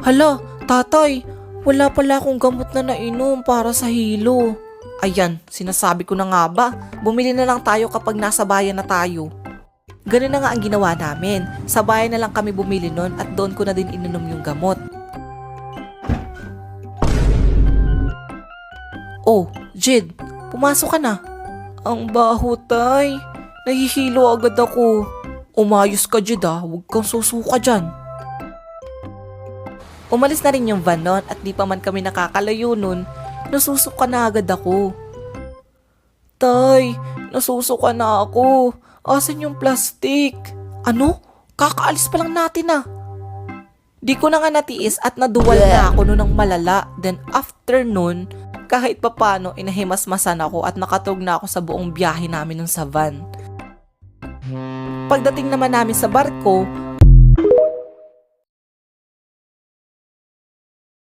Hala, tatay, wala pala akong gamot na nainom para sa hilo. Ayan, sinasabi ko na nga ba, bumili na lang tayo kapag nasa bayan na tayo. Ganun na nga ang ginawa namin, sa bayan na lang kami bumili nun at doon ko na din ininom yung gamot. Oh, Jid, pumasok ka na. Ang baho, tay. Nahihilo agad ako. Umayos ka, Jid ah, huwag kang susuka dyan. Umalis na rin yung van nun at di pa man kami nakakalayo nun, nasusuka na agad ako. Tay, nasusuka na ako. Asan yung plastic? Ano? Kakaalis pa lang natin ah. Di ko na nga natiis at naduwal na ako nun ng malala. Then after nun, kahit papano inahimasmasan ako at nakatog na ako sa buong biyahe namin nun sa van. Pagdating naman namin sa barko,